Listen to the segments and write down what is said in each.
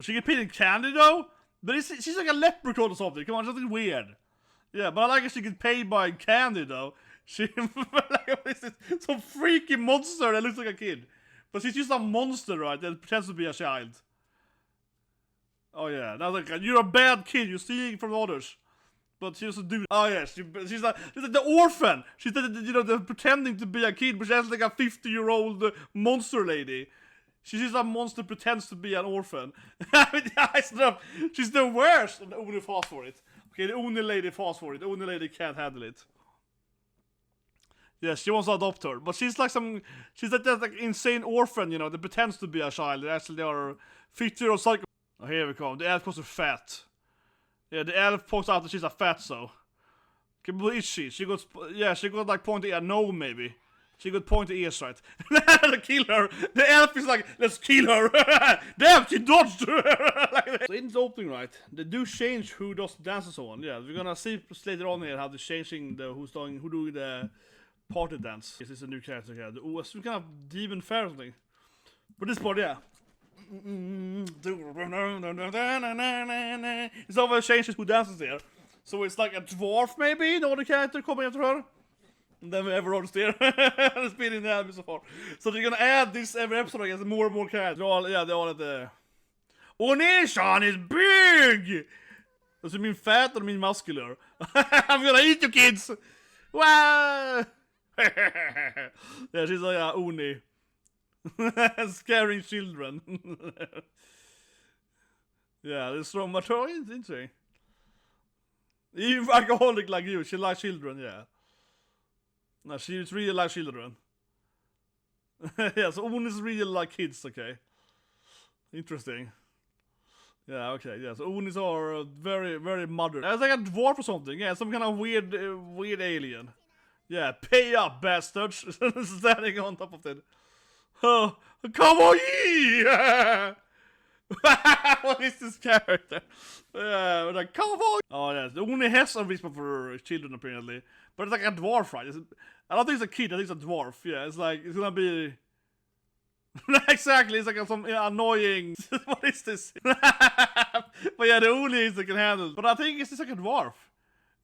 She get paid in candy though? But she's like a leprechaun or something. Come on, something weird. Yeah, but I like if she get paid by candy though. She like what is this? Some freaky monster that looks like a kid. But she's just a monster, right? That pretends to be a child. Oh yeah, now like you're a bad kid. You're stealing from others. But she's a dude. Oh yeah, she's like the orphan. She's the pretending to be a kid, but she's like a 50-year-old monster lady. She's just a monster pretends to be an orphan. She's the worst. The only fast for it. Okay, the only lady fast for it. The only lady can't handle it. Yeah, she wants to adopt her, but she's like that like insane orphan, that pretends to be a child. Actually, they are 50-year-old psycho. Oh, here we come. The elf calls her fat. Yeah, the elf points out that she's a fatso. Okay, but is she? She got like pointy ear. No, maybe. She got pointy ears, right? To kill her. The elf is like, let's kill her. Damn, she dodged. Like so in the opening, right? They do change who does the dance and so on. Yeah, we're gonna see later on here how they're changing who doing the party dance. This is a new character here. Oh, some kind of demon fair or something. But this part, yeah. It's over changes who dances here. So it's like a dwarf maybe, the character coming after her. And then we ever on there. It's been in the anime so far. So they're gonna add this every episode, I guess, more and more characters. They're all at the... Onishan is big! Does it mean fat or mean muscular? I'm gonna eat you kids! Wow! Yeah, she's like Oni. Scaring children. Yeah, this from Matori, it's interesting. Even alcoholic like you, she likes children, yeah. No, she's really like children. Yeah, so Oni's really like kids, okay. Interesting. Yeah, okay, yeah, so Onis are very, very modern. It's like a dwarf or something, yeah, some kind of weird alien. Yeah, pay up, bastards! Standing on top of it. Oh, come on! What is this character? Yeah, like, come on! Oh, yeah, the only has a whisper for children, apparently. But it's like a dwarf, right? I don't think it's a kid, I think it's a dwarf. Yeah, it's like, it's gonna be... Exactly, it's like some annoying... What is this? But yeah, the only is they can handle. But I think it's just like a dwarf.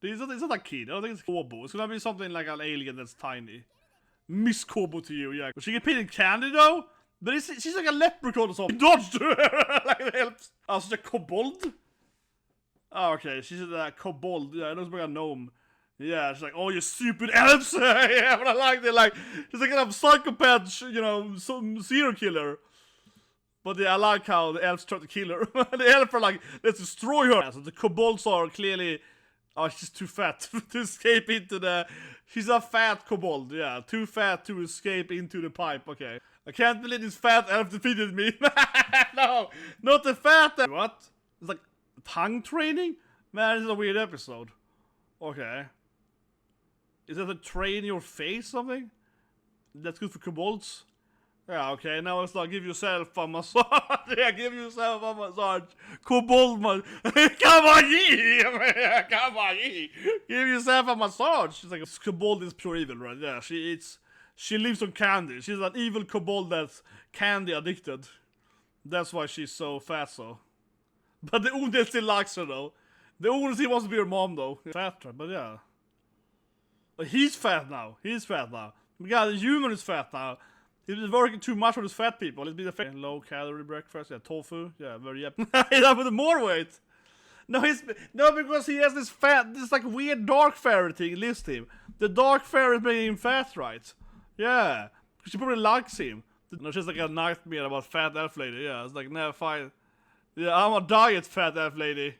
It's not a kid, I don't think it's Kobold. It's gonna be something like an alien that's tiny. Miss Kobold to you, yeah. She get paid in candy though? But she's like a leprechaun or something. Dodged! Like it helps. Oh, she's a kobold? Oh, okay, she's a kobold. Yeah, it looks like a gnome. Yeah, she's like, oh, you stupid elves! Yeah, but I like it. Like, she's like a psychopath, some serial killer. But yeah, I like how the elves try to kill her. The elves are like, let's destroy her. Yeah, so the kobolds are clearly... Oh, she's too fat to escape into the... She's a fat kobold, yeah. Too fat to escape into the pipe, okay. I can't believe this fat elf defeated me. No, not the fat elf. What? It's like tongue training? Man, this is a weird episode. Okay. Is that to train your face something? That's good for kobolds? Yeah, okay, now it's like give yourself a massage. Yeah, give yourself a massage. Kobold come on, ye! Come on, ye! Give yourself a massage. She's like, kobold is pure evil, right? Yeah, she lives on candy. She's an evil kobold that's candy addicted. That's why she's so fat, so. But the Onsen still likes her, though. The Onsen wants to be her mom, though. Fat, but yeah. But he's fat now. He's fat now. God, the human is fat now. He's been working too much on his fat people. It's been a low calorie breakfast. Yeah, tofu. Yeah, very yep. He's up with more weight. No, because he has this like weird dark fairy thing list him. The dark fairy is making him fat, right? Yeah, she probably likes him. No, she's like a nightmare about fat elf lady. Yeah, it's like never fight. Yeah, I'm a diet fat elf lady.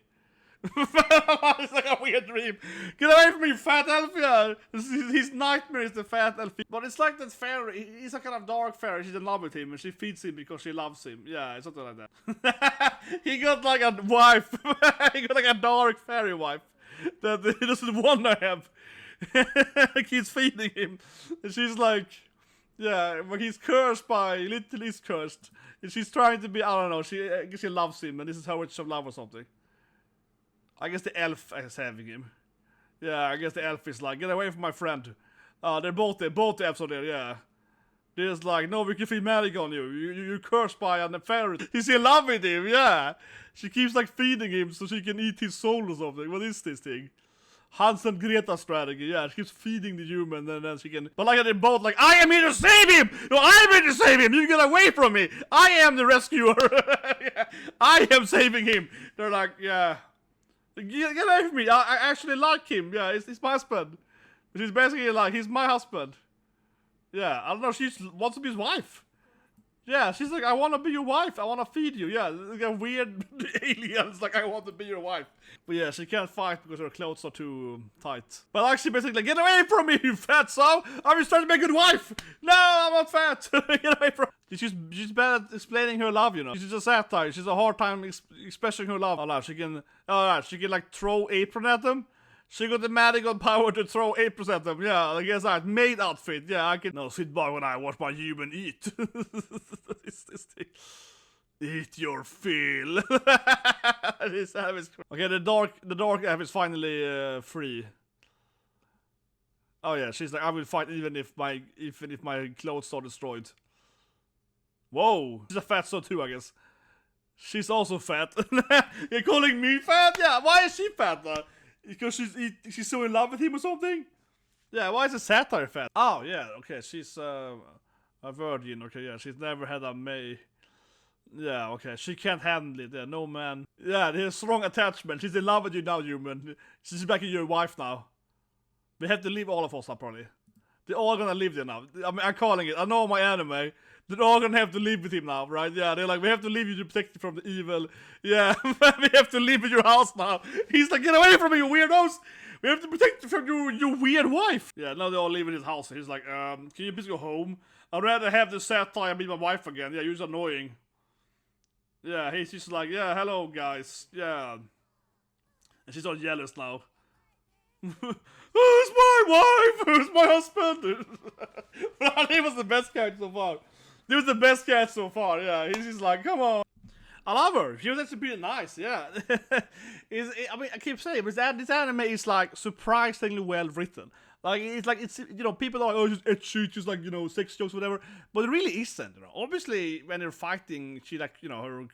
It's like a weird dream. Get away from me, fat elf! Yeah, his nightmare is the fat elf. But it's like that fairy. He's a kind of dark fairy. She's in love with him, and she feeds him because she loves him. Yeah, it's something like that. He got like a wife. He got like a dark fairy wife that he doesn't want to have. He's feeding him, and she's like, yeah, but he's cursed by literally is cursed. And she's trying to be, I don't know. She loves him, and this is how much of love or something. I guess the elf is having him. Yeah, I guess the elf is like, get away from my friend. They're both the elves are there, yeah. There's like, no, we can feed magic on you. You're cursed by an fairy. He's in love with him, yeah. She keeps like feeding him so she can eat his soul or something. What is this thing? Hans and Greta strategy, yeah. She keeps feeding the human and then she can... But like they're both like, I am here to save him! No, I'm here to save him! You get away from me! I am the rescuer! Yeah. I am saving him! They're like, yeah. Get away from me! I actually like him, yeah. He's my husband. She's basically like, he's my husband. Yeah, I don't know, she wants to be his wife. Yeah, she's like, I want to be your wife. I want to feed you. Yeah, like a weird aliens like, I want to be your wife. But yeah, she can't fight because her clothes are too tight. But like, she basically like, get away from me, you fatso! I'm just trying to be a good wife. No, I'm not fat. Get away from me. She's bad at explaining her love, you know. She's a satire. She's a hard time expressing her love. She can like throw apron at them. She got the magical power to throw 8% of them. Yeah, I guess that maid outfit. Yeah, I can no sit by when I watch my human eat. this thing. Eat your fill. Okay, the dark app is finally free. Oh yeah, she's like, I will fight even if my clothes are destroyed. Whoa, she's a fat so too, I guess. She's also fat. You're calling me fat? Yeah, why is she fat though? Because she's so in love with him or something? Yeah, why is a satire fat? Oh, yeah, okay, she's a virgin, okay, yeah, she's never had a May. Yeah, okay, she can't handle it, yeah, no man. Yeah, there's strong attachment, she's in love with you now, human. She's back in your wife now. We have to leave all of us up, probably. They're all gonna live there now. I mean, I'm calling it, I know my anime. They're all gonna have to live with him now, right? Yeah, they're like, we have to leave you to protect you from the evil. Yeah, we have to live in your house now. He's like, get away from me, you weirdos! We have to protect you from your weird wife. Yeah, now they all live in his house. He's like, can you please go home? I'd rather have this satire and be my wife again. Yeah, you're just annoying. Yeah, he's just like, yeah, hello guys. Yeah. And she's all jealous now. Who's my wife? Who's my husband? He was the best character so far. He was the best cat so far, yeah. He's just like, come on. I love her. She was actually pretty nice, yeah. I mean, I keep saying, but this anime is like surprisingly well written. Like, it's you know, people are like, oh, just ecchi, just like, you know, sex jokes, whatever. But it really isn't, you know. Obviously, when they're fighting, she like, you know,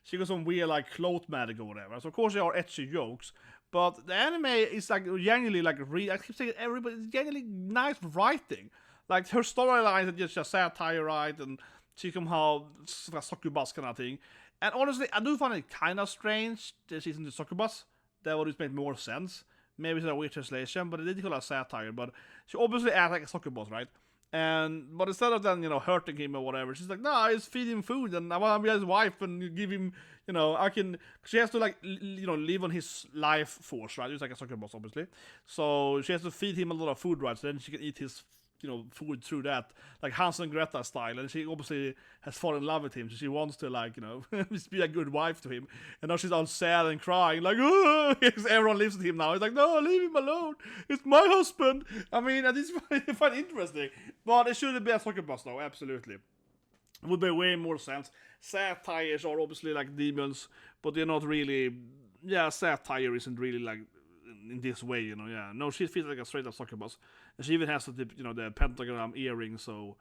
she got some weird like cloth magic or whatever. So of course there are ecchi jokes. But the anime is like genuinely like I keep saying it's genuinely nice writing. Like her storyline is just a satire, right? And she somehow a succubus kind of thing. And honestly, I do find it kind of strange that she's in the succubus. That would just make more sense. Maybe it's a weird translation, but it did call her satire. But she obviously acts like a succubus, right? But instead of then, you know, hurting him or whatever, she's like, no, I just feed him food and I want to be his wife and give him, you know, she has to like, you know, live on his life force, right? He's like a succubus, obviously. So she has to feed him a lot of food, right? So then she can eat his, you know, food through that, like Hans and Greta style. And she obviously has fallen in love with him, so she wants to, like, you know, just be a good wife to him. And now she's all sad and crying, like, oh, because everyone lives with him now. He's like, no, leave him alone. It's my husband. I mean, that is quite interesting. But it shouldn't be a succubus, though, absolutely. It would make way more sense. Satires are obviously like demons, but they're not really. Yeah, satire isn't really like in this way, you know. Yeah, no, she feels like a straight up succubus, and she even has the, you know, the pentagram earring. So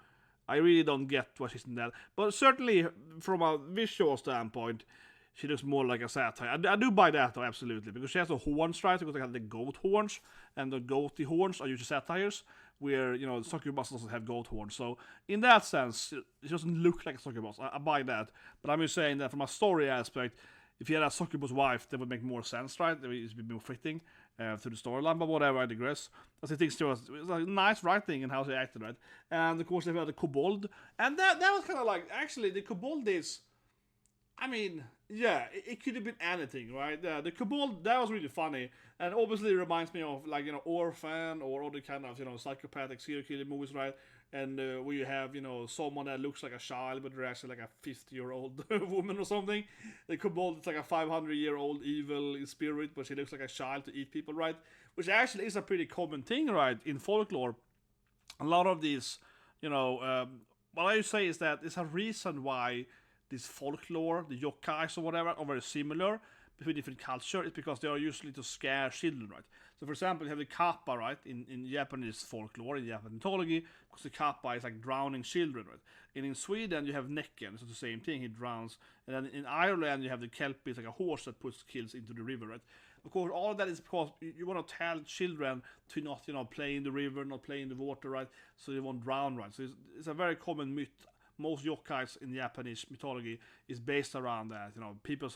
I really don't get why she's in that. But certainly from a visual standpoint, she looks more like a satire. I do buy that though, absolutely, because she has the horns, right? Because they have the goat horns, and the goatee horns are usually satires. Where, you know, the succubus doesn't have goat horns. So in that sense, it doesn't look like a succubus. I buy that. But I'm just saying that from a story aspect, if you had a succubus wife, that would make more sense, right? It would be more fitting to the storyline. But whatever, I digress. As I think it was like nice writing and how they acted, right? And of course they had the Kobold. And that was kind of like, actually, the Kobold is, I mean, yeah, it could have been anything, right? Yeah, the Kobold, that was really funny. And obviously it reminds me of, like, you know, Orphan or other kind of, you know, psychopathic serial killer movies, right? And where you have, you know, someone that looks like a child, but they're actually like a 50-year-old woman or something. The Kobold is like a 500-year-old evil spirit, but she looks like a child to eat people, right? Which actually is a pretty common thing, right, in folklore. A lot of these, you know, what I say is that there's a reason why this folklore, the yokais or whatever, are very similar, between different cultures is because they are usually to scare children, right? So, for example, you have the kappa, right, in Japanese folklore, in Japanese mythology, because the kappa is like drowning children, right? And in Sweden, you have Näcken, so the same thing, he drowns. And then in Ireland, you have the kelpie, it's like a horse that puts kills into the river, right? Of course, all of that is because you want to tell children to not, play in the river, not play in the water, right? So they won't drown, right? So it's a very common myth. Most yokais in Japanese mythology is based around that, people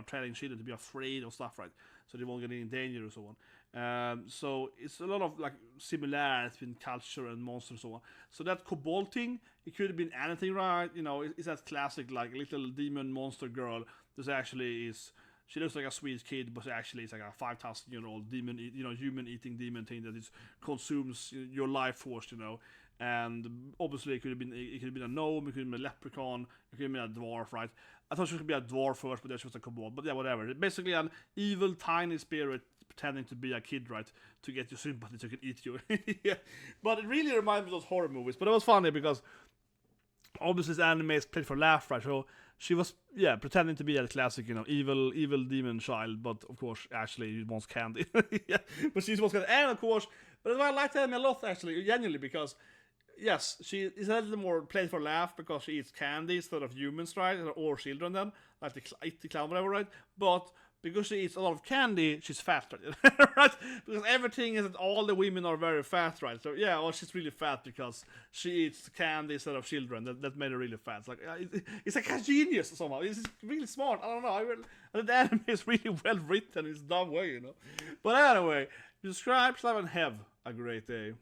telling children to be afraid of stuff, right? So they won't get in danger or so on. So it's a lot of like similarities between culture and monsters and so on. So that kobold thing, it could have been anything, right? It's that classic like little demon monster girl. This actually is. She looks like a sweet kid, but actually it's like a 5,000-year-old demon, human-eating demon thing that consumes your life force, And obviously it could have been a gnome, it could have been a leprechaun, it could have been a dwarf, right? I thought she could be a dwarf first, but then she was a kobold. But yeah, whatever. Basically an evil, tiny spirit pretending to be a kid, right? To get your sympathy so it can eat you. Yeah. But it really reminds me of those horror movies. But it was funny because obviously this anime is played for laugh, right? So she was, pretending to be a classic, evil demon child, but of course, actually, she wants candy. Yeah, but she wants candy. And of course, but I like the anime a lot, actually, genuinely, because, yes, she is a little more played for laugh because she eats candy instead of humans, right? Or children, then, like the clown, whatever, right? But because she eats a lot of candy, she's fat, right? Right? Because everything is that all the women are very fat, right? So yeah, well, she's really fat because she eats candy instead of children. That made her really fat. It's like it's like a genius somehow. It's really smart. I don't know. The anime is really well written in its dumb way, But anyway, subscribe, and have a great day.